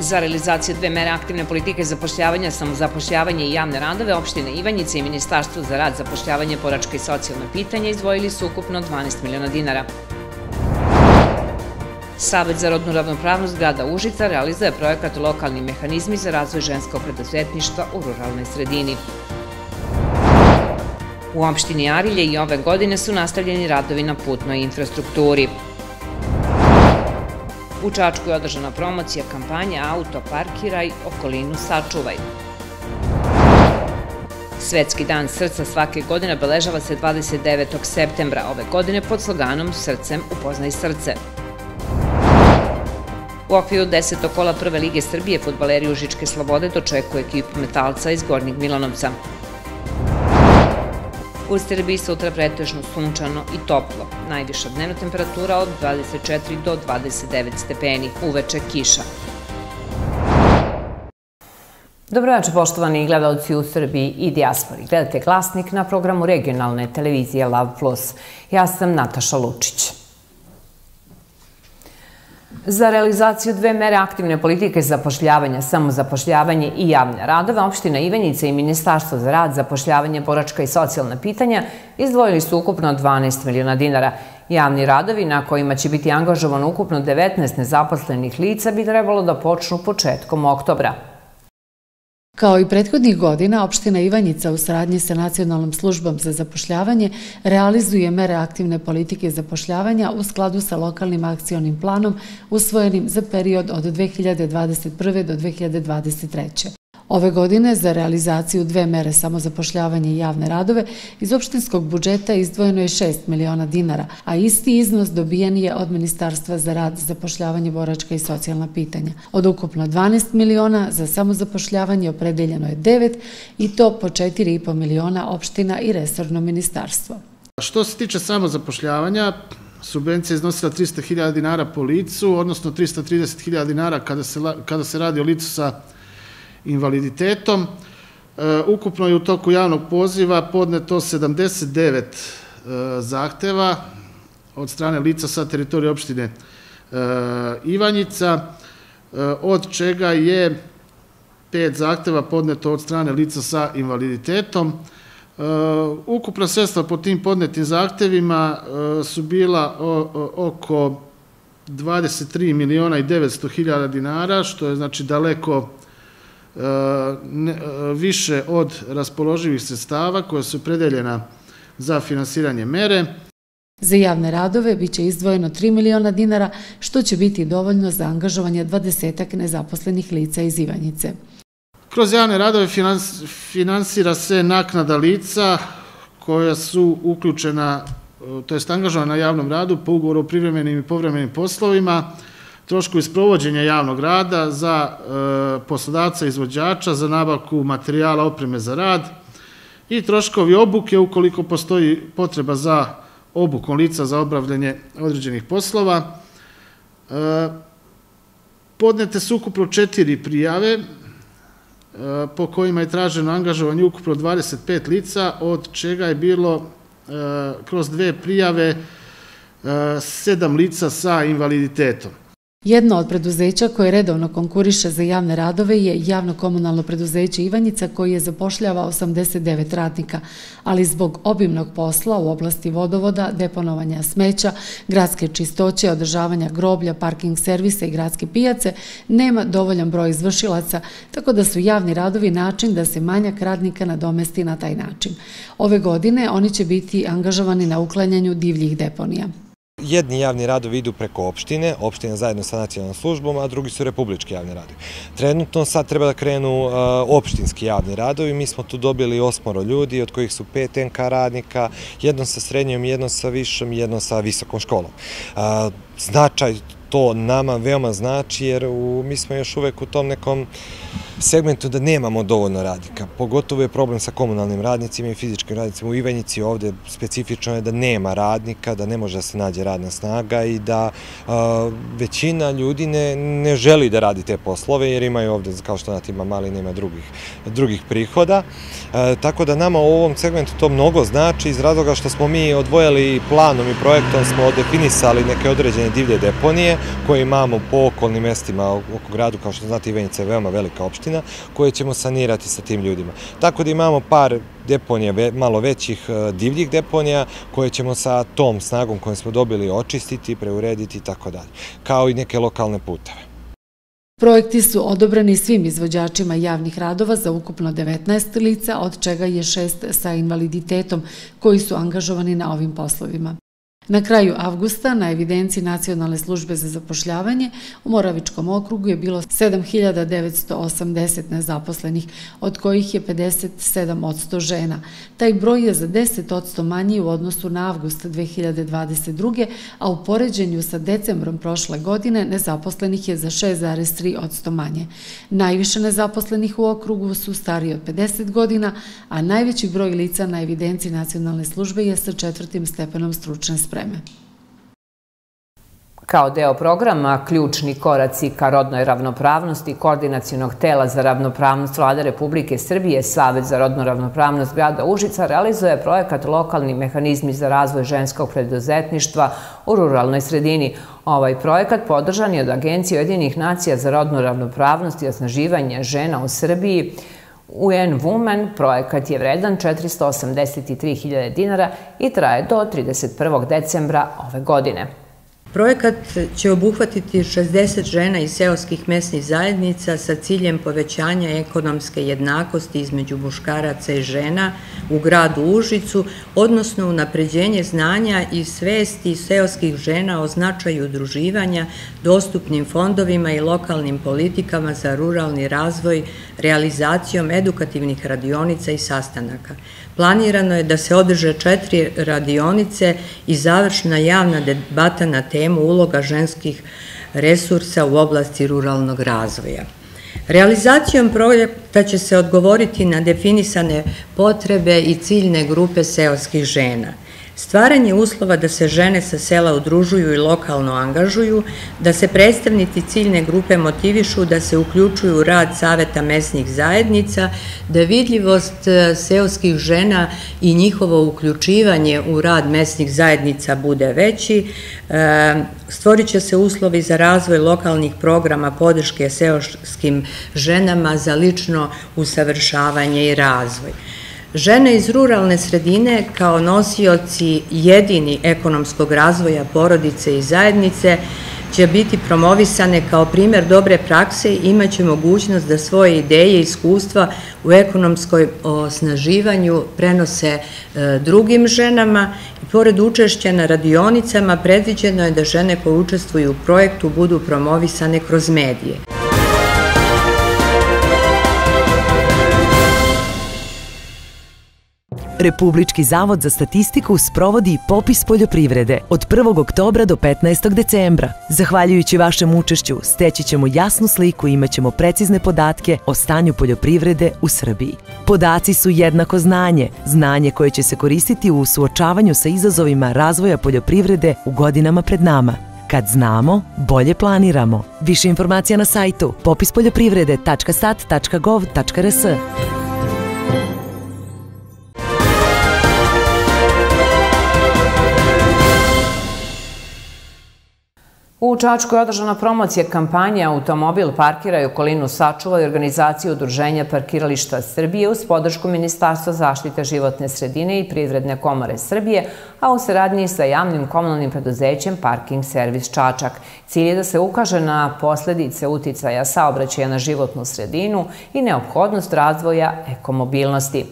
Za realizaciju dve mere aktivne politike zapošljavanja, samozapošljavanje i javne radove, opštine Ivanjica i Ministarstvo za rad, zapošljavanje, boračka i socijalna pitanja izdvojili su ukupno 12 miliona dinara. Savet za rodnu ravnopravnost grada Užica realizuje projekat Lokalni mehanizmi za razvoj ženskog preduzetništva u ruralnoj sredini. U opštini Arilje i ove godine su nastavljeni radovi na putnoj infrastrukturi. U Čačku je održana promocija kampanje Auto parkiraj, okolinu sačuvaj. Svetski dan srca svake godine obeležava se 29. septembra, ove godine pod sloganom Srcem upoznaj srce. U okviru 10. kola Prve lige Srbije fudbaleri Užičke Slobode dočekuju ekipu Metalca iz Gornjeg Milanovca. U Srbiji sutra pretežno sunčano i toplo. Najviša dnevna temperatura od 24 do 29 stepeni. Uveče kiša. Dobroveče, poštovani gledalci u Srbiji i dijaspori. Gledate Glasnik na programu regionalne televizije Lav Plus. Ja sam Nataša Lučić. Za realizaciju dve mere aktivne politike zapošljavanja, samozapošljavanje i javne radove, opština Ivanjica i Ministarstvo za rad, zapošljavanje, boračka i socijalna pitanja izdvojili su ukupno 12 miliona dinara. Javni radovi na kojima će biti angažovano ukupno 19 nezaposlenih lica bi trebalo da počnu početkom oktobra. Kao i prethodnih godina, opština Ivanjica u saradnji sa Nacionalnom službom za zapošljavanje realizuje mere aktivne politike zapošljavanja u skladu sa lokalnim akcionim planom usvojenim za period od 2021. do 2023. Ove godine za realizaciju dve mere samozapošljavanja i javne radove iz opštinskog budžeta izdvojeno je 6 miliona dinara, a isti iznos dobijen je od Ministarstva za rad, zapošljavanje, boračka i socijalna pitanja. Od ukupno 12 miliona za samozapošljavanje opredeljeno je 9 i to po 4,5 miliona opština i resorno ministarstvo. Što se tiče samozapošljavanja, subvencija je iznosila 300.000 dinara po licu, odnosno 330.000 dinara kada se radi o licu sa invaliditetom. Ukupno je u toku javnog poziva podneto 79 zahteva od strane lica sa teritorije opštine Ivanjica, od čega je 5 zahteva podneto od strane lica sa invaliditetom. Ukupna sredstva po tim podnetim zahtevima su bila oko 23 miliona i 900 hiljada dinara, što je znači daleko više od raspoloživih sredstava koja su opredeljena za finansiranje mere. Za javne radove biće izdvojeno 3 miliona dinara, što će biti dovoljno za angažovanje 20 nezaposlenih lica iz Ivanjice. Kroz javne radove finansira se naknada lica koja su uključena, to jest angažovana na javnom radu po ugovoru o privremenim i povremenim poslovima, troškovi sprovođenja javnog rada za poslodavca izvođača, za nabavku materijala, opreme za rad i troškovi obuke ukoliko postoji potreba za obukom lica za obavljanje određenih poslova. Podnete su ukupno 4 prijave po kojima je traženo angažovanje ukupno 25 lica, od čega je bilo kroz 2 prijave 7 lica sa invaliditetom. Jedno od preduzeća koje redovno konkuriše za javne radove je javno komunalno preduzeće Ivanjica koji je zapošljava 89 radnika, ali zbog obimnog posla u oblasti vodovoda, deponovanja smeća, gradske čistoće, održavanja groblja, parking servisa i gradske pijace nema dovoljan broj izvršilaca, tako da su javni radovi način da se manjak radnika nadomesti na taj način. Ove godine oni će biti angažovani na uklanjanju divljih deponija. Jedni javni radovi idu preko opštine, opština zajedno sa nacionalnom službom, a drugi su republički javni radovi. Trenutno sad treba da krenu opštinski javni radovi. Mi smo tu dobili 8 ljudi, od kojih su 5 NK radnika, jedno sa srednjom, jedno sa višom i jedno sa visokom školom. Značaj to nama veoma znači, jer mi smo još uvek u tom nekom segmentu da nemamo dovoljno radnika. Pogotovo je problem sa komunalnim radnicima i fizičkim radnicima. U Ivanjici ovde specifično je da nema radnika, da ne može da se nađe radna snaga i da većina ljudi ne želi da radi te poslove jer imaju ovde, kao što znate, ima mali, nema drugih prihoda. Tako da nama u ovom segmentu to mnogo znači iz razloga što smo mi odvojali planom i projektom, smo definisali neke određene divlje deponije koje imamo po okolnim mestima oko gradu, kao što znate Ivanjica je veoma velika opština, koje ćemo sanirati sa tim ljudima. Tako da imamo par deponija, malo većih divljih deponija, koje ćemo sa tom snagom koju smo dobili očistiti, preurediti i tako dalje, kao i neke lokalne puteve. Projekti su odobreni svim izvođačima javnih radova za ukupno 19 lica, od čega je 6 sa invaliditetom koji su angažovani na ovim poslovima. Na kraju avgusta na evidenciji Nacionalne službe za zapošljavanje u Moravičkom okrugu je bilo 7.980 nezaposlenih, od kojih je 57% žena. Taj broj je za 10% manji u odnosu na avgust 2022. a u poređenju sa decembrom prošle godine nezaposlenih je za 6,3% manje. Najviše nezaposlenih u okrugu su stariji od 50 godina, a najveći broj lica na evidenciji Nacionalne službe je sa 4. stepenom stručne spreme. Kao deo programa Ključni koraci ka rodnoj ravnopravnosti Koordinacionog tela za ravnopravnost Vlade Republike Srbije, Savet za rodnu ravnopravnost grada Užica realizuje projekat Lokalni mehanizmi za razvoj ženskog preduzetništva u ruralnoj sredini. Ovaj projekat podržan je od Agencije Ujedinjenih nacija za rodnu ravnopravnost i osnaživanje žena u Srbiji, UN Women. Projekat je vredan 483.000 dinara i traje do 31. decembra ove godine. Projekat će obuhvatiti 60 žena iz seoskih mesnih zajednica sa ciljem povećanja ekonomske jednakosti između muškaraca i žena u gradu Užicu, odnosno unapređenje znanja i svesti seoskih žena o značaju udruživanja, dostupnim fondovima i lokalnim politikama za ruralni razvoj, realizacijom edukativnih radionica i sastanaka. Planirano je da se održe 4 radionice i završna javna debata na temu uloga ženskih resursa u oblasti ruralnog razvoja. Realizacijom projekta će se odgovoriti na definisane potrebe i ciljne grupe seoskih žena. Stvaranje uslova da se žene sa sela udružuju i lokalno angažuju, da se predstavnici ciljne grupe motivišu da se uključuju u rad saveta mesnih zajednica, da vidljivost seoskih žena i njihovo uključivanje u rad mesnih zajednica bude veći, stvorit će se uslovi za razvoj lokalnih programa podrške seoskim ženama za lično usavršavanje i razvoj. Žene iz ruralne sredine kao nosioci jedini ekonomskog razvoja porodice i zajednice će biti promovisane kao primjer dobre prakse i imaće mogućnost da svoje ideje i iskustva u ekonomskoj osnaživanju prenose drugim ženama. I pored učešća na radionicama predviđeno je da žene koje učestvuju u projektu budu promovisane kroz medije. Republički zavod za statistiku sprovodi popis poljoprivrede od 1. oktobra do 15. decembra. Zahvaljujući vašem učešću, steći ćemo jasnu sliku i imat ćemo precizne podatke o stanju poljoprivrede u Srbiji. Podaci su jednako znanje, znanje koje će se koristiti u suočavanju sa izazovima razvoja poljoprivrede u godinama pred nama. Kad znamo, bolje planiramo. Više informacija na sajtu popispoljoprivrede.stat.gov.rs. U Čačku je održana promocija kampanje Automobil parkiraj okolinu sačuva i organizaciju Udruženja parkirališta Srbije uz podršku Ministarstva zaštite životne sredine i Privredne komore Srbije, a u saradnji sa javnim komunalnim preduzećem Parking servis Čačak. Cilj je da se ukaže na posledice uticaja saobraćaja na životnu sredinu i neophodnost razvoja ekomobilnosti.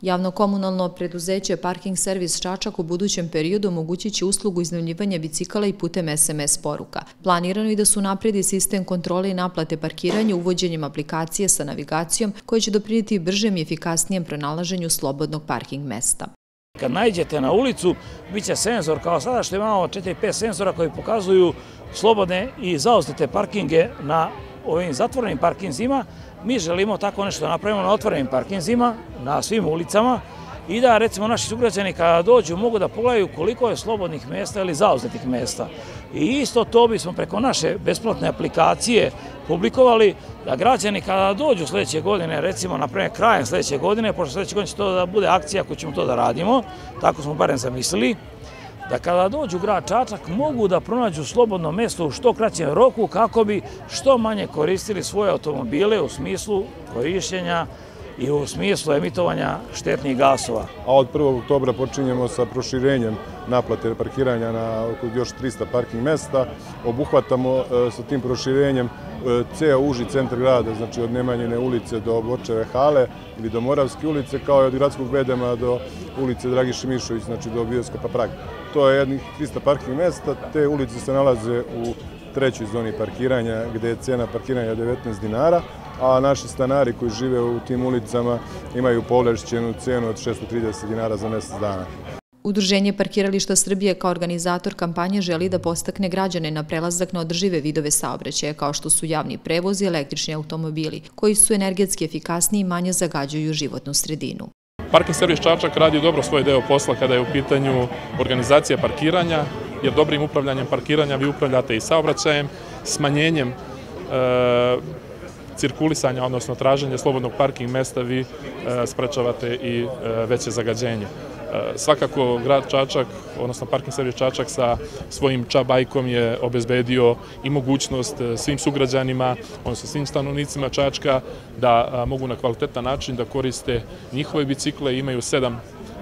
Javno-komunalno preduzeće Parking servis Čačak u budućem periodu omogućit će uslugu iznajmljivanja bicikala i putem SMS poruka. Planirano je da se unapredi sistem kontrole i naplate parkiranja uvođenjem aplikacije sa navigacijom koja će doprinijeti bržem i efikasnijem pronalaženju slobodnog parking mesta. Kad naiđete na ulicu, bit će senzor kao sada što imamo 4-5 senzora koji pokazuju slobodne i zauzete parkinge na ovim zatvorenim parkinzima, mi želimo tako nešto napravimo na otvorenim parkinzima, na svim ulicama i da recimo naši sugrađani kada dođu mogu da pogledaju koliko je slobodnih mjesta ili zauzetih mjesta. I isto to bismo preko naše besplatne aplikacije publikovali da građani kada dođu sljedeće godine, recimo na primjer krajem sljedeće godine, pošto sljedeće godine će to da bude akcija koju ćemo to da radimo, tako smo barem zamislili, da kada dođu u grad Čačak mogu da pronađu slobodno mjesto u što kraćem roku kako bi što manje koristili svoje automobile u smislu korišćenja i u smislu emitovanja štetnih gasova. A od 1. oktobra počinjemo sa proširenjem naplate parkiranja na oko još 300 parking mjesta. Obuhvatamo sa tim proširenjem ceo uži centar grada, znači od Nemanjine ulice do Borčeve hale ili do Moravske ulice, kao i od gradskog bedema do ulice Dragiše Mišović, znači do bioskopa Prag. To je jednih 300 parking mjesta. Te ulice se nalaze u trećoj zoni parkiranja gdje je cena parkiranja 19 dinara, a naši stanari koji žive u tim ulicama imaju povlašćenu cenu od 630 dinara za mjesec dana. Udruženje Parkirališta Srbije kao organizator kampanje želi da podstakne građane na prelazak na održive vidove saobraćaja kao što su javni prevoz i električni automobili, koji su energetski efikasniji i manje zagađuju životnu sredinu. Parking servis Čačak radi dobro svoj deo posla kada je u pitanju organizacija parkiranja, jer dobrim upravljanjem parkiranja vi upravljate i saobraćajem, smanjenjem cirkulisanja, odnosno traženje slobodnog parking mjesta, vi sprečavate i veće zagađenje. Svakako grad Čačak, odnosno Parking servis Čačak sa svojim čabajkom je obezbedio i mogućnost svim sugrađanima, odnosno svim stanovnicima Čačka da mogu na kvalitetan način da koriste njihove bicikle. Imaju 7,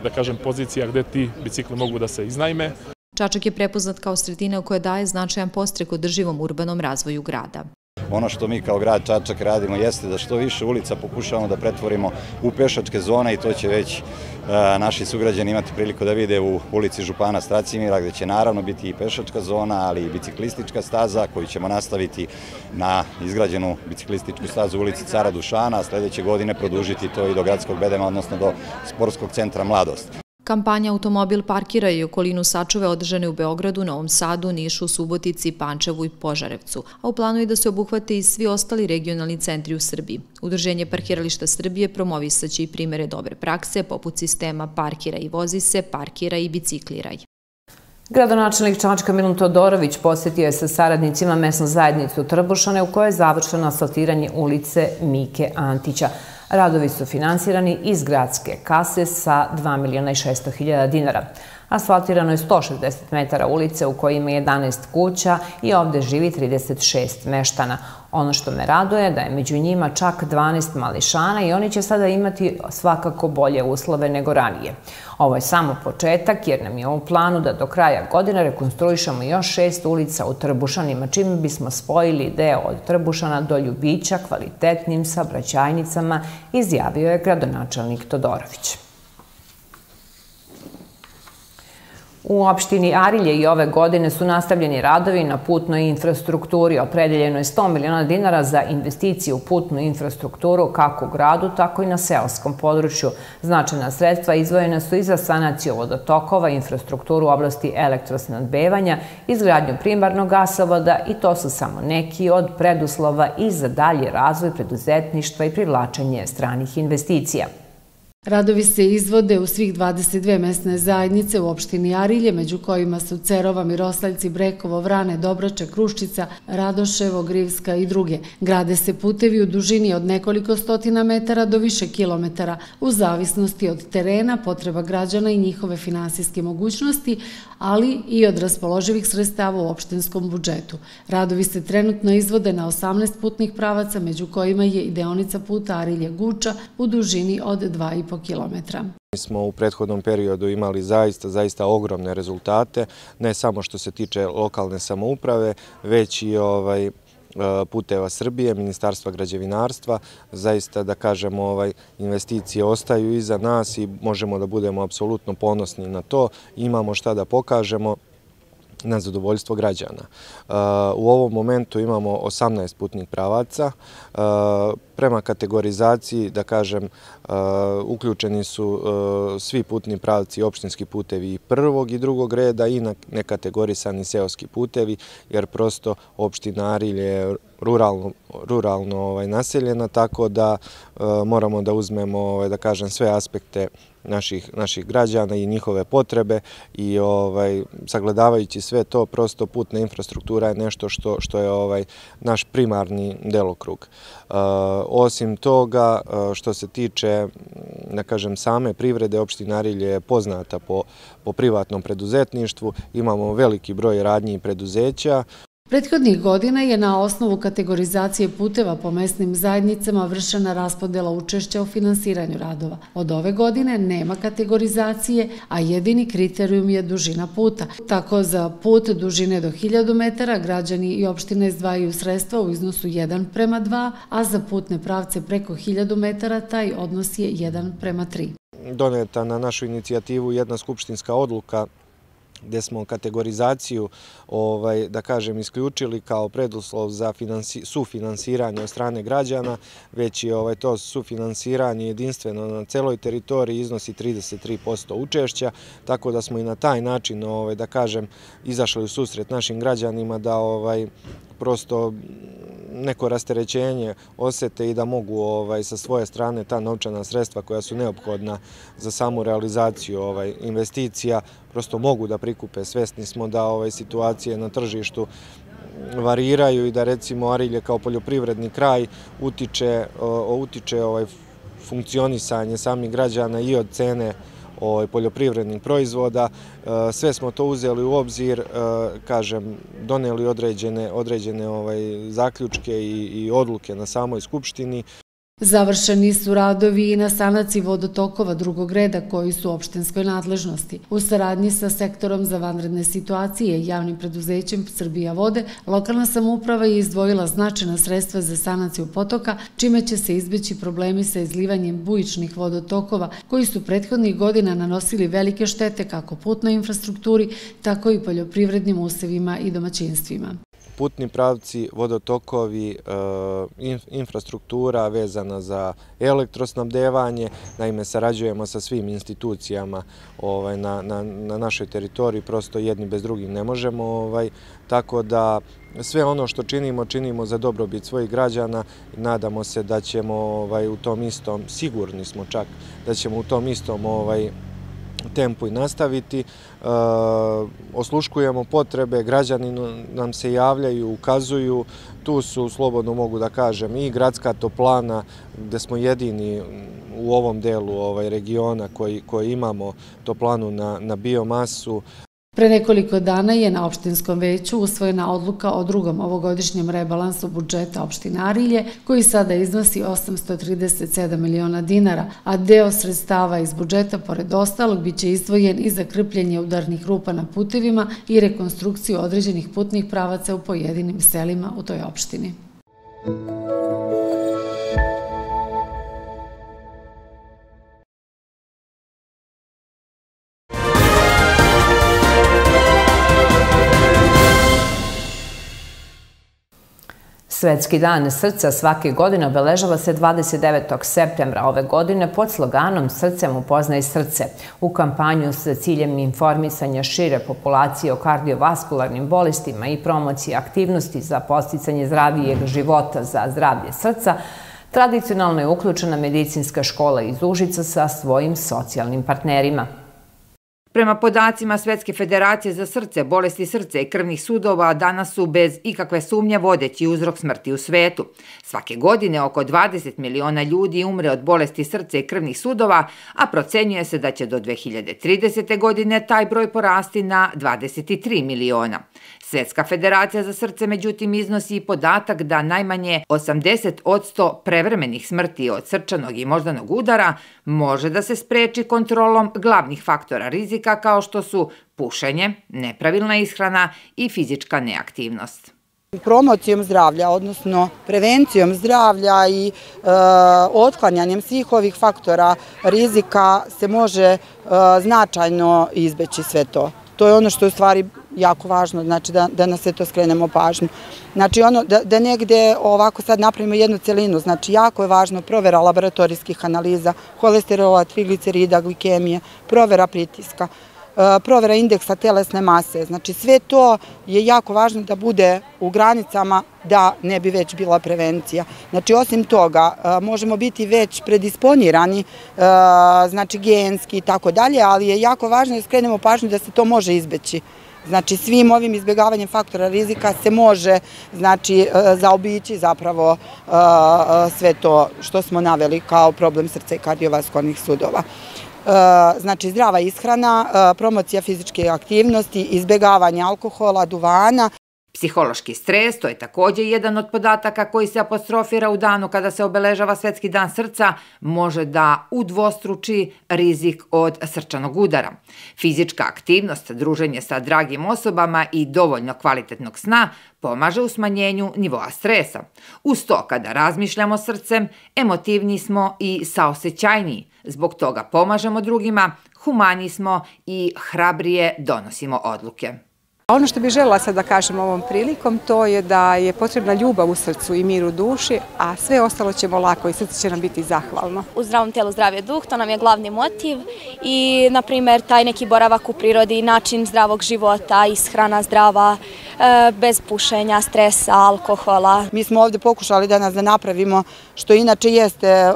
da kažem, pozicija gdje ti bicikli mogu da se iznajme. Čačak je prepoznat kao sredina koja daje značajan podstrek održivom urbanom razvoju grada. Ono što mi kao grad Čačak radimo jeste da što više ulica pokušavamo da pretvorimo u pešačke zone i to će već naši sugrađani imati priliku da vide u ulici Župana Stracimira, gdje će naravno biti i pešačka zona, ali i biciklistička staza koju ćemo nastaviti na izgrađenu biciklističku stazu u ulici Cara Dušana, a sljedeće godine produžiti to i do gradskog bedema, odnosno do sportskog centra Mladost. Kampanja Automobil parkira i okolinu sačuve održane u Beogradu, Novom Sadu, Nišu, Subotici, Pančevu i Požarevcu, a u planu je da se obuhvate i svi ostali regionalni centri u Srbiji. Udruženje Parkirališta Srbije promovisaće i primere dobre prakse, poput sistema Parkira i vozi se, Parkira i bicikliraj. Gradonačelnik Čačka Milun Todorović posjetio je sa saradnicima mesnu zajednicu Trbušane u kojoj je završeno asfaltiranje ulice Mike Antića. Radovi su finansirani iz gradske kase sa 2.600.000 dinara. Asfaltirano je 160 metara ulice u kojima je 11 kuća i ovdje živi 36 meštana. Ono što me raduje je da je među njima čak 12 mališana i oni će sada imati svakako bolje uslove nego ranije. Ovo je samo početak jer nam je u planu da do kraja godine rekonstruišemo još 6 ulica u Trbušanima, čime bismo spojili deo od Trbušana do Ljubića kvalitetnim saobraćajnicama, izjavio je gradonačelnik Todorović. U opštini Arilje i ove godine su nastavljeni radovi na putnoj infrastrukturi. Opredeljeno je 100 miliona dinara za investicije u putnu infrastrukturu kako u gradu, tako i na seoskom području. Značajna sredstva izdvojena su i za sanaciju vodotokova, infrastrukturu u oblasti elektrosnabdevanja, izgradnju primarnog gasovoda i to su samo neki od preduslova i za dalji razvoj preduzetništva i privlačenje stranih investicija. Radovi se izvode u svih 22 mesne zajednice u opštini Arilje, među kojima su Cerova, Miroslaljci, Brekovo, Vrane, Dobrače, Kruščica, Radoševo, Grivska i druge. Grade se putevi u dužini od nekoliko stotina metara do više kilometara, u zavisnosti od terena, potreba građana i njihove finansijske mogućnosti, ali i od raspoloživih sredstava u opštinskom budžetu. Radovi se trenutno izvode na 18 putnih pravaca, među kojima je i deonica puta Arilje-Guča u dužini od 2,5 kilometra. Mi smo u prethodnom periodu imali zaista ogromne rezultate, ne samo što se tiče lokalne samouprave, već i Puteva Srbije, Ministarstva građevinarstva. Zaista, da kažemo, investicije ostaju iza nas i možemo da budemo apsolutno ponosni na to. Imamo šta da pokažemo na zadovoljstvo građana. U ovom momentu imamo 18 putnih pravaca. Prema kategorizaciji, da kažem, uključeni su svi putni pravci, opštinski putevi prvog i drugog reda i nekategorisani seoski putevi, jer prosto opština Arilje je ruralno naseljena, tako da moramo da uzmemo, da kažem, sve aspekte naših građana i njihove potrebe i sagledavajući sve to, prosto putna infrastruktura je nešto što je naš primarni delokrug. Osim toga, što se tiče, da kažem, same privrede, opština Arilje je poznata po privatnom preduzetništvu, imamo veliki broj radnji i preduzeća. Prethodnih godina je na osnovu kategorizacije puteva po mesnim zajednicama vršena raspodela učešća u finansiranju radova. Od ove godine nema kategorizacije, a jedini kriterijum je dužina puta. Tako za put dužine do 1000 metara građani i opštine izdvajaju sredstva u iznosu 1:2, a za putne pravce preko 1000 metara taj odnos je 1:3. Doneta na našu inicijativu jedna skupštinska odluka gde smo kategorizaciju, da kažem, isključili kao preduslov za sufinansiranje od strane građana, već je to sufinansiranje jedinstveno na celoj teritoriji iznosi 33% učešća, tako da smo i na taj način, da kažem, izašli u susret našim građanima da prosto neko rasterećenje osete i da mogu sa svoje strane ta novčana sredstva koja su neophodna za samu realizaciju investicija prosto mogu da prikupe. Svesni smo da situacije na tržištu variraju i da recimo Arilje kao poljoprivredni kraj utiče funkcionisanje samih građana i od cene poljoprivrednih proizvoda. Sve smo to uzeli u obzir, kažem, doneli određene zaključke i odluke na samoj skupštini. Završeni su radovi i na sanaciji vodotokova drugog reda koji su u opštinskoj nadležnosti. U saradnji sa sektorom za vanredne situacije i javnim preduzećem Srbija vode, lokalna samouprava je izdvojila značajna sredstva za sanaciju potoka, čime će se izbeći problemi sa izlivanjem bujičnih vodotokova koji su prethodnih godina nanosili velike štete kako putnoj infrastrukturi, tako i poljoprivrednim usevima i domaćinstvima. Putni pravci, vodotokovi, infrastruktura vezana za elektrosnabdevanje. Naime, sarađujemo sa svim institucijama na našoj teritoriji, prosto jedni bez drugih ne možemo. Tako da sve ono što činimo za dobrobit svojih građana. Nadamo se da ćemo u tom istom, sigurni smo čak, da ćemo u tom istom tempu i nastaviti. Osluškujemo potrebe, građani nam se javljaju, ukazuju. Tu su, slobodno mogu da kažem, i gradska toplana, gde smo jedini u ovom delu regiona koji imamo toplanu na biomasu. Pre nekoliko dana je na opštinskom veću usvojena odluka o drugom ovogodišnjem rebalansu budžeta opštine Arilje, koji sada iznosi 837 miliona dinara, a deo sredstava iz budžeta, pored ostalog, biće izdvojen i za krpljenje udarnih rupa na putevima i rekonstrukciju određenih putnih pravaca u pojedinim selima u toj opštini. Svetski dan srca svake godine obeležava se 29. septembra ove godine pod sloganom Srcem upoznaj srce. U kampanju sa ciljem informisanja šire populacije o kardiovaskularnim bolestima i promocije aktivnosti za posticanje zdravijeg života za zdravlje srca, tradicionalno je uključena medicinska škola iz Užica sa svojim socijalnim partnerima. Prema podacima Svetske federacije za srce, bolesti srca i krvnih sudova danas su bez ikakve sumnje vodeći uzrok smrti u svetu. Svake godine oko 20 miliona ljudi umre od bolesti srca i krvnih sudova, a procenjuje se da će do 2030. godine taj broj porasti na 23 miliona. Svetska federacija za srce međutim iznosi i podatak da najmanje 80% prevremenih smrti od srčanog i moždanog udara može da se spreči kontrolom glavnih faktora rizika kao što su pušenje, nepravilna ishrana i fizička neaktivnost. Promocijom zdravlja, odnosno prevencijom zdravlja i otklanjanjem svih ovih faktora rizika se može značajno izbeći sve to. To je ono što je u stvari jako važno, znači da na sve to skrenemo pažnju. Znači ono da negde ovako sad napravimo jednu celinu, znači jako je važno provera laboratorijskih analiza, holesterola, triglicerida, glikemije, provera pritiska, provera indeksa telesne mase. Znači sve to je jako važno da bude u granicama da ne bi već bila prevencija. Znači osim toga možemo biti već predisponirani, znači genski i tako dalje, ali je jako važno da skrenemo pažnju da se to može izbeći. Znači svim ovim izbjegavanjem faktora rizika se može zaobići zapravo sve to što smo naveli kao problem srca i kardiovaskularnih sudova. Znači zdrava ishrana, promocija fizičke aktivnosti, izbjegavanje alkohola, duvana. Psihološki stres, to je također jedan od podataka koji se apostrofira u danu kada se obeležava Svetski dan srca, može da udvostruči rizik od srčanog udara. Fizička aktivnost, druženje sa dragim osobama i dovoljno kvalitetnog sna pomaže u smanjenju nivoa stresa. Uz to, kada razmišljamo srcem, emotivni smo i saosećajniji. Zbog toga pomažemo drugima, humaniji smo i hrabrije donosimo odluke. Ono što bih željela sad da kažem ovom prilikom, to je da je potrebna ljubav u srcu i mir u duši, a sve ostalo ćemo lako i srce će nam biti zahvalno. U zdravom tijelu zdrav je duh, to nam je glavni motiv i, na primjer, taj neki boravak u prirodi, način zdravog života, ishrana zdrava, bez pušenja, stresa, alkohola. Mi smo ovdje pokušali danas da napravimo, što inače jeste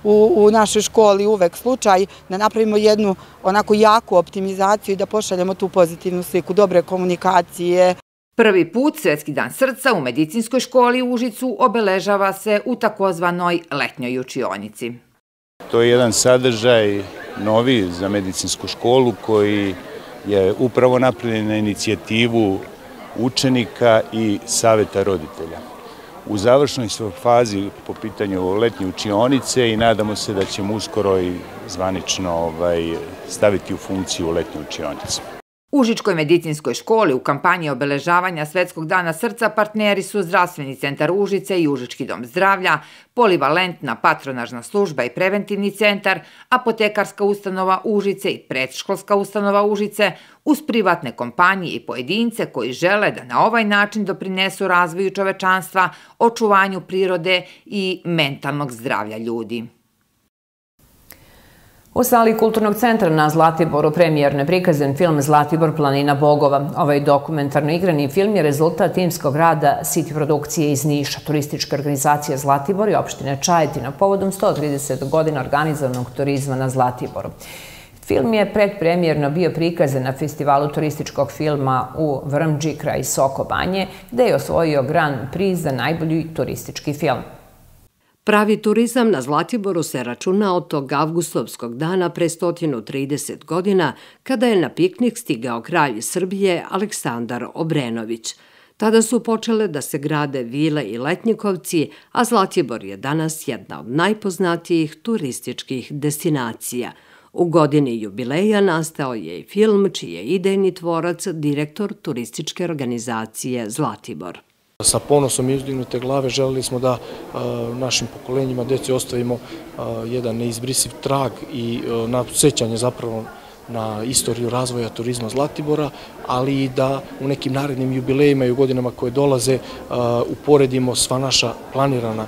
u našoj školi uvek slučaj, da napravimo jednu onako jaku optimizaciju i da pošaljemo tu pozitivnu sliku, dobre komunikacije. Prvi put Svetski dan srca u medicinskoj školi u Užicu obeležava se u takozvanoj letnjoj učionici. To je jedan sadržaj novi za medicinsku školu koji je upravo napravljen na inicijativu učenika i saveta roditelja. U završnoj smo fazi po pitanju letnje učionice i nadamo se da ćemo uskoro i zvanično staviti u funkciju letnje učionice. U Užičkoj medicinskoj školi u kampanji obeležavanja Svetskog dana srca partneri su Zdravstveni centar Užice i Užički dom zdravlja, polivalentna patronažna služba i preventivni centar, apotekarska ustanova Užice i predškolska ustanova Užice, uz privatne kompanije i pojedince koji žele da na ovaj način doprinesu razvoju čovečanstva, očuvanju prirode i mentalnog zdravlja ljudi. U sali Kulturnog centra na Zlatiboru premijerno je prikazan film Zlatibor planina bogova. Ovaj dokumentarno igrani film je rezultat timskog rada City produkcije iz Niša, turističke organizacije Zlatibor i opštine Čajetina povodom 130 godina organizovanog turizma na Zlatiboru. Film je predpremjerno bio prikazan na festivalu turističkog filma u Vrmđi kraj Soko Banje, gde je osvojio Grand Prix za najbolji turistički film. Pravi turizam na Zlatiboru se računa od tog avgustovskog dana pre 130 godina, kada je na piknik stigao kralj Srbije Aleksandar Obrenović. Tada su počele da se grade vile i letnjikovci, a Zlatibor je danas jedna od najpoznatijih turističkih destinacija. U godini jubileja nastao je i film čiji je idejni tvorac direktor turističke organizacije Zlatibor. Sa ponosom izdignute glave želeli smo da našim pokolenjima deci ostavimo jedan neizbrisiv trag i sećanje zapravo na istoriju razvoja turizma Zlatibora, ali i da u nekim narednim jubilejima i u godinama koje dolaze uporedimo sva naša planirana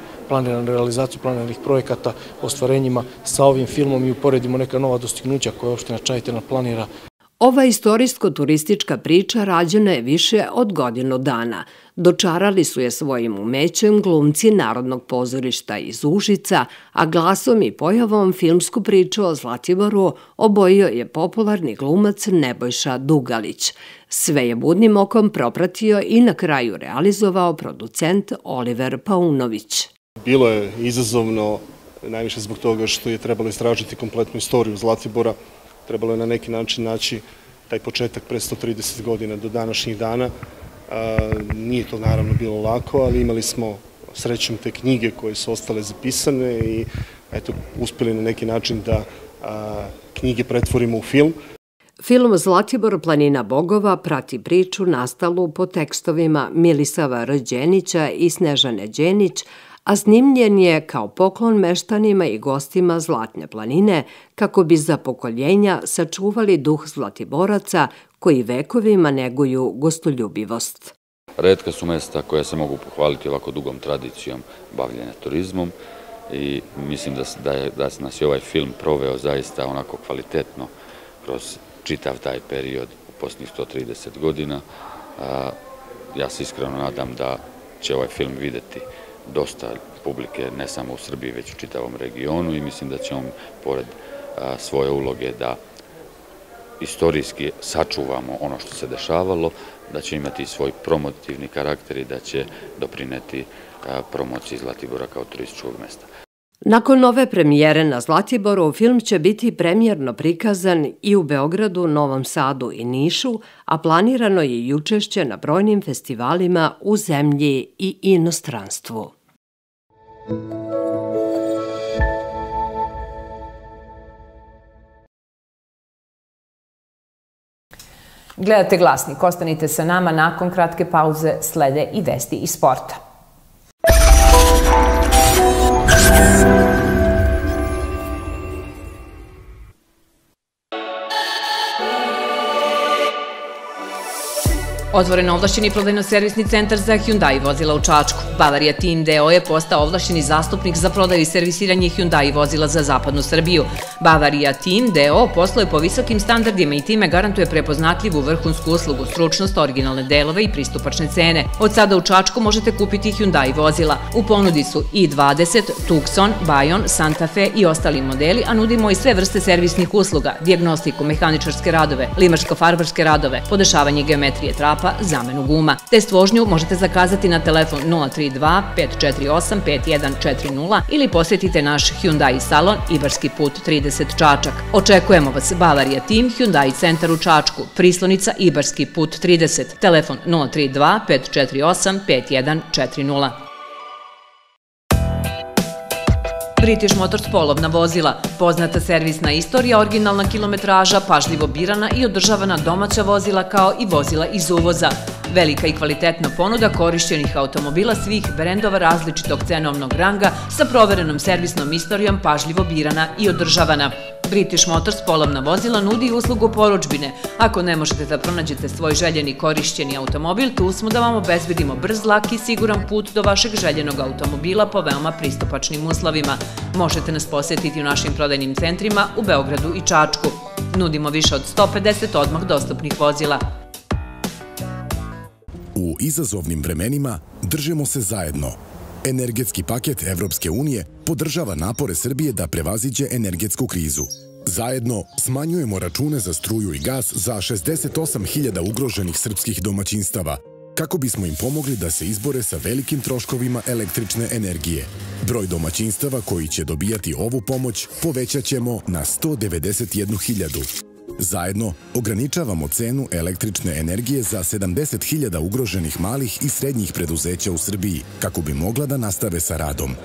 realizaciju planiranih projekata, ostvarenjima sa ovim filmom i uporedimo neka nova dostignuća koje opština Čajetina planira. Ova istorijsko-turistička priča rađena je više od godinu dana. Dočarali su je svojim umećem glumci Narodnog pozorišta iz Užica, a glasom i pojavom filmsku priču o Zlatiboru obojio je popularni glumac Nebojša Dugalić. Sve je budnim okom propratio i na kraju realizovao producent Oliver Paunović. Bilo je izazovno, najviše zbog toga što je trebalo istražiti kompletnu istoriju Zlatibora. Trebalo je na neki način naći taj početak pre 130 godina do današnjih dana. Nije to naravno bilo lako, ali imali smo srećom te knjige koje su ostale zapisane i uspjeli na neki način da knjige pretvorimo u film. Film Zlatibor planina bogova prati priču nastalu po tekstovima Milisava R. Đenića i Snežane Đenić, a snimljen je kao poklon meštanima i gostima Zlatne planine kako bi za pokoljenja sačuvali duh Zlatiboraca koji vekovima neguju gostoljubivost. Retka su mesta koja se mogu pohvaliti ovako dugom tradicijom bavljenja turizmom i mislim da nas je ovaj film proveo zaista onako kvalitetno kroz čitav taj period u posljednjih 130 godina. Ja se iskreno nadam da će ovaj film videti dosta publike, ne samo u Srbiji, već u čitavom regionu i mislim da će on, pored svoje uloge da istorijski sačuvamo ono što se dešavalo, da će imati svoj promotivni karakter i da će doprineti promociji Zlatibora kao turističkog mesta. Nakon nove premijere na Zlatiboru, film će biti premijerno prikazan i u Beogradu, Novom Sadu i Nišu, a planirano je i učešće na brojnim festivalima u zemlji i inostranstvu. Gledate Glasnik, ostanite sa nama, nakon kratke pauze slede i vesti iz sporta. Otvoren ovlašćeni prodajno-servisni centar za Hyundai vozila u Čačku. Bavaria Team D.O. je postao ovlašćeni zastupnik za prodaju i servisiranje Hyundai vozila za zapadnu Srbiju. Bavaria Team D.O. posluje po visokim standardima i time garantuje prepoznatljivu vrhunsku uslugu, stručnost, originalne delove i pristupačne cene. Od sada u Čačku možete kupiti Hyundai vozila. U ponudi su i20, Tucson, Bayon, Santa Fe i ostali modeli, a nudimo i sve vrste servisnih usluga, dijagnostiku, mehaničarske radove, limarsko-farbarske radove, podešavanje geometrije trapa, zamenu guma. Test vožnju možete zakazati na telefon 032 548 5140 ili posjetite naš Hyundai salon Ibarski put 30 Čačak. Očekujemo vas. Bavaria Team, Hyundai centar u Čačku, Prislonica Ibarski put 30, telefon 032 548 5140. British Motors polovna vozila, poznata servisna istorija, originalna kilometraža, pažljivo birana i održavana domaća vozila kao i vozila iz uvoza. Velika i kvalitetna ponuda korišćenih automobila svih brendova različitog cenovnog ranga sa proverenom servisnom istorijom, pažljivo birana i održavana. British Motors polovna vozila nudi uslugu porudžbine. Ako ne možete da pronađete svoj željeni korišćeni automobil, tu smo da vam obezbedimo brz, lak i siguran put do vašeg željenog automobila po veoma pristupačnim uslovima. Možete nas posjetiti u našim prodajnim centrima u Beogradu i Čačku. Nudimo više od 150 odmah dostupnih vozila. U izazovnim vremenima držimo se zajedno. Energetski paket Evropske unije podržava napore Srbije da prevaziđe energetsku krizu. Zajedno smanjujemo račune za struju i gas za 68.000 ugroženih srpskih domaćinstava, kako bismo im pomogli da se izbore sa velikim troškovima električne energije. Broj domaćinstava koji će dobijati ovu pomoć povećat ćemo na 191.000. Zajedno ograničavamo cenu električne energije za 70.000 ugroženih malih i srednjih preduzeća u Srbiji, kako bi mogla da nastave sa radom.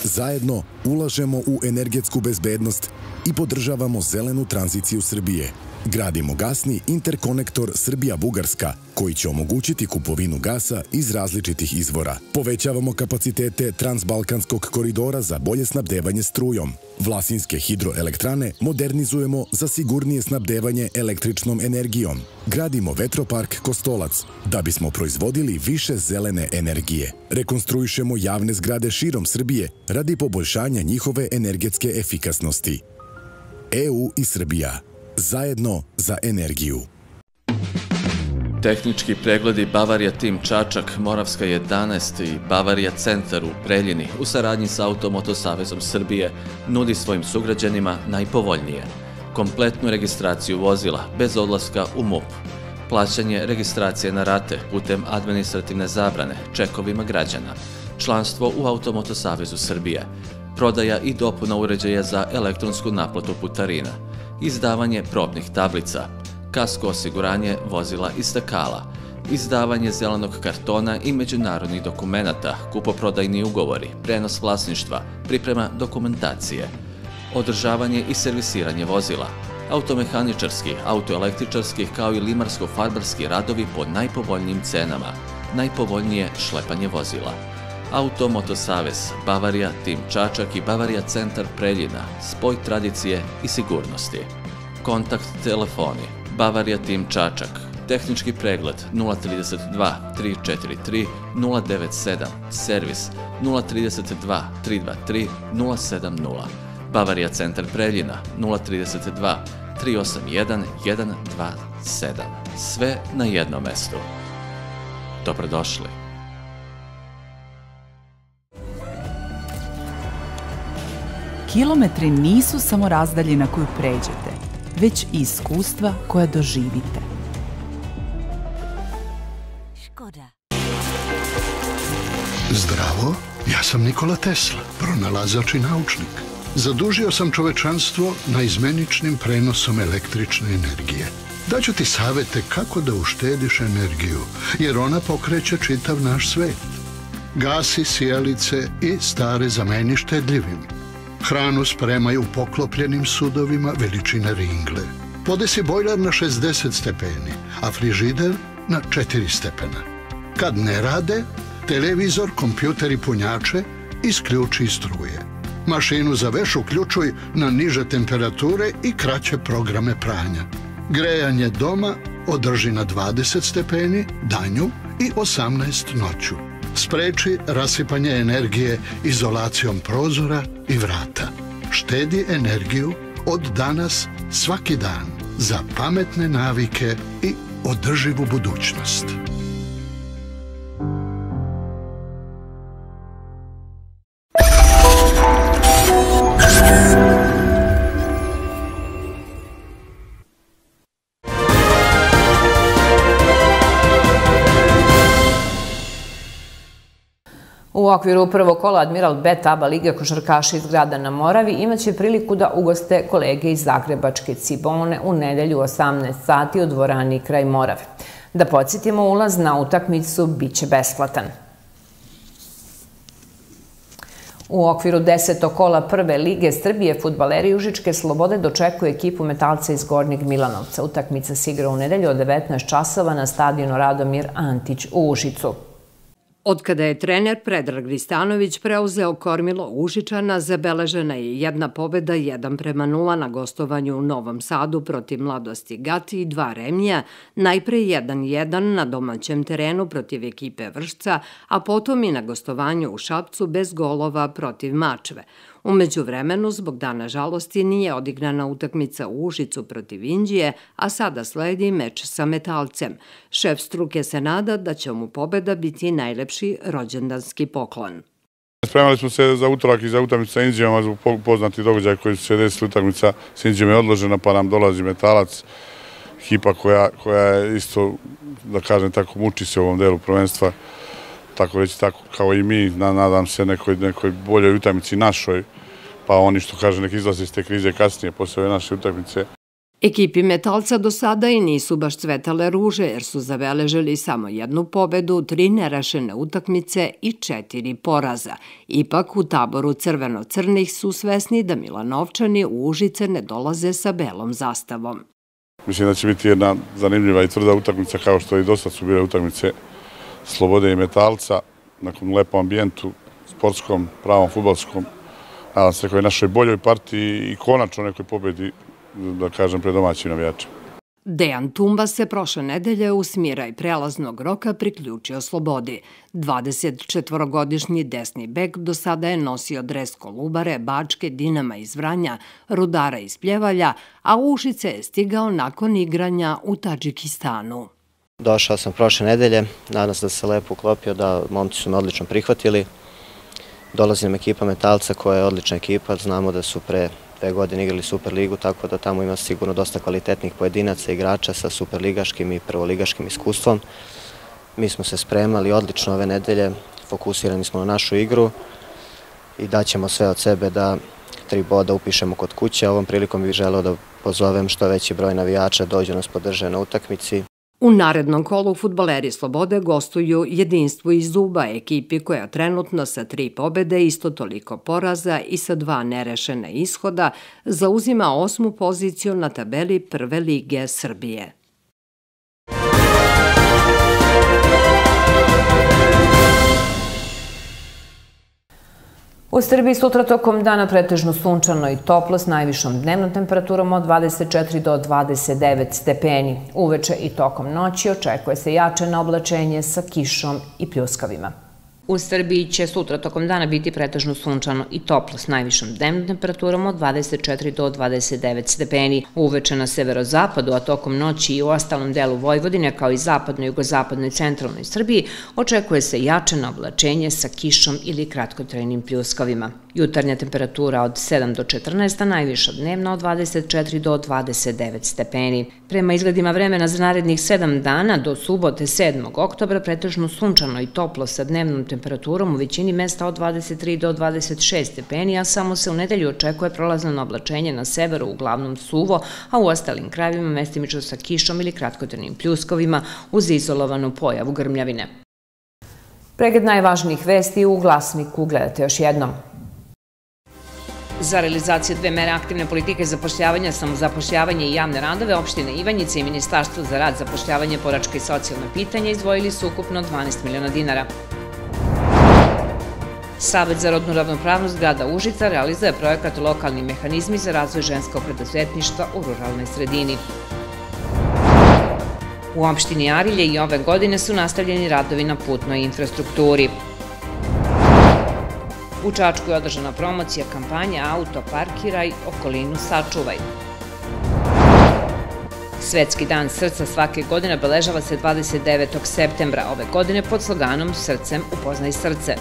Zajedno ulažemo u energetsku bezbednost i podržavamo zelenu tranziciju Srbije. Gradimo gasni interkonektor Srbija-Bugarska, koji će omogućiti kupovinu gasa iz različitih izvora. Povećavamo kapacitete Transbalkanskog koridora za bolje snabdevanje strujom. Vlasinske hidroelektrane modernizujemo za sigurnije snabdevanje električnom energijom. Gradimo vetropark Kostolac, da bismo proizvodili više zelene energije. Rekonstruišemo javne zgrade širom Srbije radi poboljšanja njihove energetske efikasnosti. EU i Srbija. Zajedno za energiju. Tehnički pregledi Bavaria Team Čačak, Moravska 11 i Bavaria Centar u Preljini u saradnji sa Automoto Savezom Srbije nudi svojim sugrađanima najpovoljnije. Kompletnu registraciju vozila bez odlaska u MUP. Plaćanje registracije na rate putem administrativne zabrane čekovima građana. Članstvo u Automoto Savezu Srbije. Prodaja i dopuna uređaja za elektronsku naplatu putarina. Izdavanje probnih tablica, kasko osiguranje vozila i stakala, izdavanje zelenog kartona i međunarodnih dokumenata, kupoprodajni ugovori, prenos vlasništva, priprema dokumentacije, održavanje i servisiranje vozila, automehaničarski, autoelektričarski kao i limarsko-farbarski radovi po najpovoljnijim cenama, najpovoljnije šlepanje vozila. Automoto Savez, Bavarija, Tim Čačak i Bavarija Centar Preljina, spoj tradicije i sigurnosti. Kontakt telefoni Bavarija Tim Čačak, tehnički pregled 032 343 097, servis 032 323 070, Bavarija Centar Preljina 032 381 127, sve na jednom mestu. Dobrodošli. Kilometri nisu samo razdaljina koju pređete, već i iskustva koja doživite. Zdravo, ja sam Nikola Tesla, pronalazač i naučnik. Zadužio sam čovečanstvo naizmeničnim prenosom električne energije. Daću ti savete kako da uštediš energiju, jer ona pokreće čitav naš svet. Gasi sijalice i stare zameni štedljivim. Hranu spremaj u poklopljenim sudovima veličine ringle. Podesi bojler na 60 stepeni, a frižider na 4 stepena. Kad ne rade, televizor, kompjuter i punjače isključi struje. Mašinu za veš uključuj na niže temperature i kraće programe pranja. Grejanje doma održi na 20 stepeni danju i 18 noću. Spreči rasipanje energije izolacijom prozora i vrata. Štedi energiju od danas svaki dan za pametne navike i održivu budućnost. U okviru prvog kola Admiral Bet ABA Lige košarkaši iz grada na Moravi imaće priliku da ugoste kolege iz zagrebačke Cibone u nedelju 18 sati u dvorani kraj Morave. Da podsjetimo, ulaz na utakmicu biće besplatan. U okviru 10. kola prve lige Srbije fudbaleri Užičke Slobode dočekuju ekipu Metalca iz Gornjeg Milanovca. Utakmica se igra u nedelju od 19 časova na stadionu Radomir Antić u Užicu. Od kada je trener Predrag Ristanović preuzeo kormilo Užičana, zabeležena je jedna pobjeda 1:0 na gostovanju u Novom Sadu protiv Mladosti Gati i 2 remija, najpre 1:1 na domaćem terenu protiv ekipe Vršca, a potom i na gostovanju u Šapcu bez golova protiv Mačve. U međuvremenu, zbog Dana žalosti, nije odigrana utakmica u Užicu protiv Inđije, a sada sledi meč sa Metalcem. Šef struke se nada da će mu pobjeda biti najlepši rođendanski poklon. Spremali smo se za utorak i za utakmicu sa Inđijom, a zbog poznatih događaja koji su se desili, utakmica sa Inđijom je odložena, pa nam dolazi Metalac, ekipa koja je isto, da kažem tako, muči se u ovom delu prvenstva, tako reći tako kao i mi, nadam se nekoj boljoj utakmici našoj, pa oni što kaže nek izlaze iz te krize kasnije posle ove naše utakmice. Ekipi Metalca do sada i nisu baš cvetale ruže jer su zabeležili samo 1 pobedu, 3 nerešene utakmice i 4 poraza. Ipak u taboru crveno-crnih su svesni da Milanovčani u Užice ne dolaze sa belom zastavom. Mislim da će biti jedna zanimljiva i tvrda utakmica kao što i dosad su bile utakmice Slobode i Metalca, nakon lepom ambijentu, sportskom, pravom, fudbalskom, nadam se nekoj našoj boljoj partiji i konačno nekoj pobedi, da kažem, pred domaćim navijačima. Dejan Tumba se prošle nedelje u smiraj prelaznog roka priključio Slobodi. 24-godišnji desni bek do sada je nosio dres Kolubare, Bačke, Dinama iz Vranja, Rudara iz Pljevalja, a u Užice je stigao nakon igranja u Tadžikistanu. Došao sam prošle nedelje, nadam se da se lepo uklopio, da momci su me odlično prihvatili. Dolazi nam ekipa Metalca koja je odlična ekipa, znamo da su pre 2 godine igrali Superligu, tako da tamo ima sigurno dosta kvalitetnih pojedinaca, igrača sa superligaškim i prvoligaškim iskustvom. Mi smo se spremali odlično ove nedelje, fokusirani smo na našu igru i daćemo sve od sebe da 3 boda upišemo kod kuće. Ovom prilikom bih želeo da pozovem što veći broj navijača dođu nas podrže na utakmici. U narednom kolu fudbaleri Slobode gostuju Jedinstvo iz Zuba, ekipi koja trenutno sa 3 pobede, isto toliko poraza i sa 2 nerešene ishoda zauzima 8. poziciju na tabeli Prve lige Srbije. U Srbiji sutra tokom dana pretežno sunčano i toplo s najvišom dnevnom temperaturom od 24 do 29 stepeni. Uveče i tokom noći očekuje se jačeno oblačenje sa kišom i pljuskavima. U Srbiji će sutra tokom dana biti pretežno sunčano i toplo s najvišom dnevnom temperaturom od 24 do 29 stepeni. Uveče na severozapadu, a tokom noći i u ostalom delu Vojvodine, kao i zapadnoj, jugozapadnoj i centralnoj Srbiji, očekuje se jačeno oblačenje sa kišom ili kratkotrajnim pljuskavima. Jutarnja temperatura od 7 do 14, a najviša dnevna od 24 do 29 stepeni. Prema izgledima vremena za narednih 7 dana do subote 7. oktobra pretežno sunčano i toplo sa dnevnom temperaturom u većini mesta od 23 do 26 stepeni, a samo se u nedelju očekuje prolazno oblačenje na severu, uglavnom suvo, a u ostalim krajevima mestimično sa kišom ili kratkotrajnim pljuskovima uz izolovanu pojavu grmljavine. Pregled najvažnijih vesti u Glasniku gledate još jednom. Za realizaciju dve mere aktivne politike zapošljavanja, samozapošljavanje i javne radove, opštine Ivanjica i Ministarstvo za rad, zapošljavanje, boračka i socijalna pitanja izdvojili su ukupno 12 miliona dinara. Savet za rodnu ravnopravnost grada Užica realizuje projekat Lokalni mehanizmi za razvoj ženskog preduzetništva u ruralnoj sredini. U opštini Arilje i ove godine su nastavljeni radovi na putnoj infrastrukturi. U Čačku je održana promocija kampanje Auto parkiraj, okolinu sačuvaj. Svetski dan srca svake godine obeležava se 29. septembra ove godine pod sloganom Srcem upoznaj srce.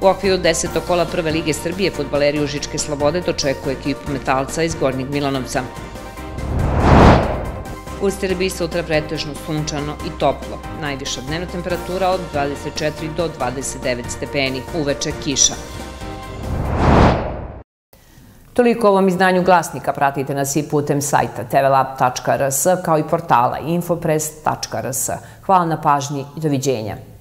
U okviru 10. kola Prve lige Srbije fudbaleri Užičke Slobode dočekuje ekipu Metalca iz Gornjeg Milanovca. U Srbiji sutra pretežno sunčano i toplo. Najviša dnevna temperatura od 24 do 29 stepeni. Uveče kiša. Toliko u ovom izdanju Glasnika. Pratite nas i putem sajta tvlab.rs kao i portala infopress.rs. Hvala na pažnji i doviđenja.